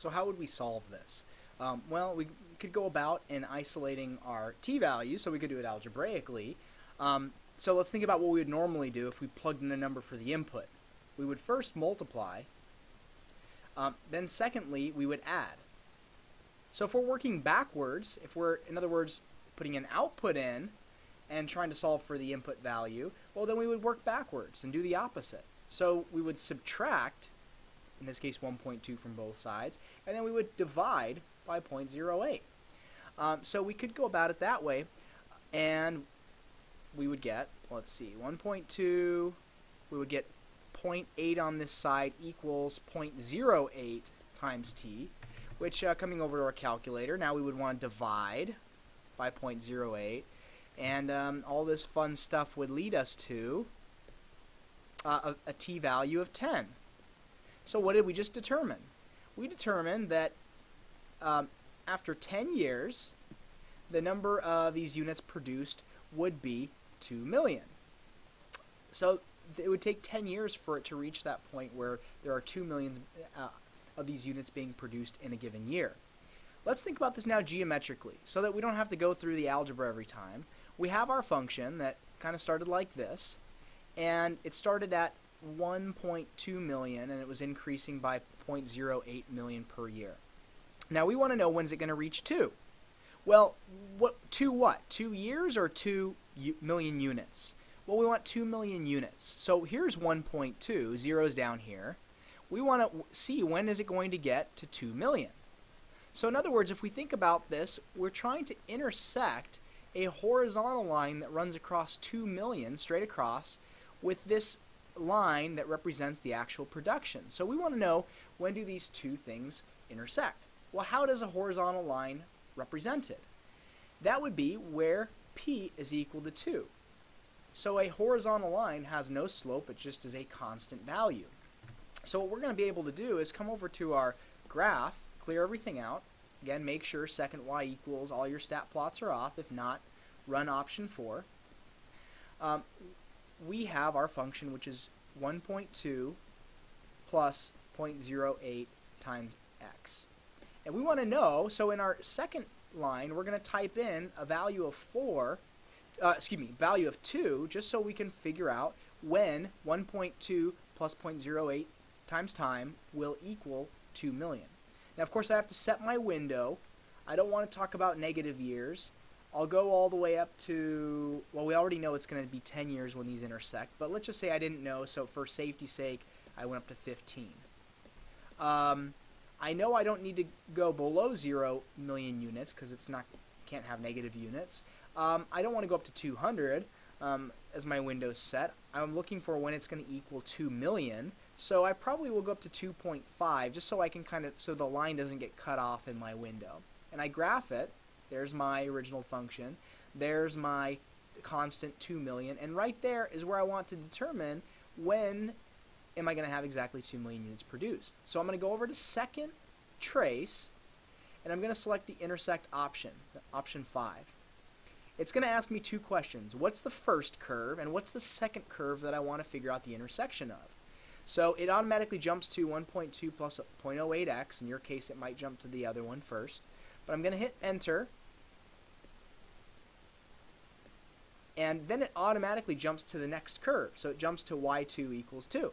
So how would we solve this? Well, we could go about in isolating our t-values, so we could do it algebraically. So let's think about what we would normally do if we plugged in a number for the input. We would first multiply, then secondly, we would add. So if we're working backwards, if we're, in other words, putting an output in and trying to solve for the input value, well, then we would work backwards and do the opposite. So we would subtract, in this case 1.2 from both sides, and then we would divide by 0.08. So we could go about it that way, and we would get, let's see, 1.2, we would get 0.8 on this side equals 0.08 times t, which coming over to our calculator, now we would want to divide by 0.08, and all this fun stuff would lead us to a t-value of 10. So what did we just determine? We determined that after 10 years, the number of these units produced would be 2 million. So it would take 10 years for it to reach that point where there are 2 million of these units being produced in a given year. Let's think about this now geometrically so that we don't have to go through the algebra every time. We have our function that kind of started like this, and it started at 1.2 million and it was increasing by 0.08 million per year. Now we want to know when's it going to reach 2. Well, what 2 years or 2 million units? Well, we want 2 million units. So here's 1.2, zero's down here. We want to see when is it going to get to 2 million. So in other words, if we think about this, we're trying to intersect a horizontal line that runs across 2 million, straight across, with this line that represents the actual production. So we want to know, when do these two things intersect? Well, how does a horizontal line represent it? That would be where p is equal to 2. So a horizontal line has no slope, it just is a constant value. So what we're going to be able to do is come over to our graph, clear everything out. Again, make sure second y equals, all your stat plots are off. If not, run option 4. We have our function, which is 1.2 plus 0.08 times x. And we want to know, so in our second line, we're going to type in a value of value of 2, just so we can figure out when 1.2 plus 0.08 times time will equal 2 million. Now, of course, I have to set my window. I don't want to talk about negative years. I'll go all the way up to, well, we already know it's going to be 10 years when these intersect, but let's just say I didn't know, so for safety's sake, I went up to 15. I know I don't need to go below 0 million units because it's not, can't have negative units. I don't want to go up to 200 as my window's set. I'm looking for when it's going to equal 2 million, so I probably will go up to 2.5 just so I can kind of, so the line doesn't get cut off in my window. And I graph it. There's my original function. There's my constant 2 million. And right there is where I want to determine when am I going to have exactly 2 million units produced. So I'm going to go over to second trace, and I'm going to select the intersect option, option 5. It's going to ask me two questions. What's the first curve, and what's the second curve that I want to figure out the intersection of? So it automatically jumps to 1.2 plus 0.08x. In your case, it might jump to the other one first. But I'm going to hit enter, and then it automatically jumps to the next curve. So it jumps to y2 equals 2.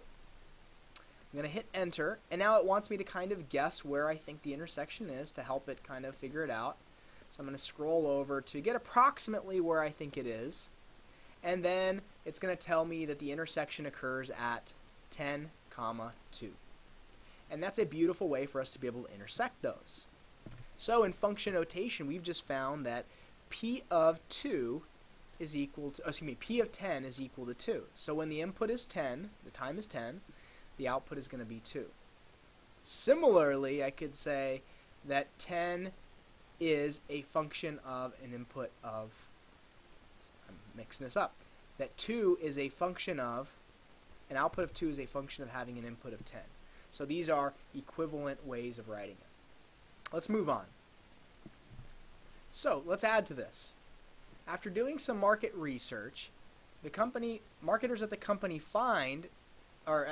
I'm going to hit enter, and now it wants me to kind of guess where I think the intersection is to help it kind of figure it out. So I'm going to scroll over to get approximately where I think it is, and then it's going to tell me that the intersection occurs at 10, 2. And that's a beautiful way for us to be able to intersect those. So in function notation, we've just found that p of 2 is equal to, p of 10 is equal to 2. So when the input is 10, the time is 10, the output is going to be 2. Similarly, I could say that 10 is a function of an input of, I'm mixing this up, that 2 is a function of, an output of 2 is a function of having an input of 10. So these are equivalent ways of writing it. Let's move on. So let's add to this. After doing some market research, the marketers at the company find, or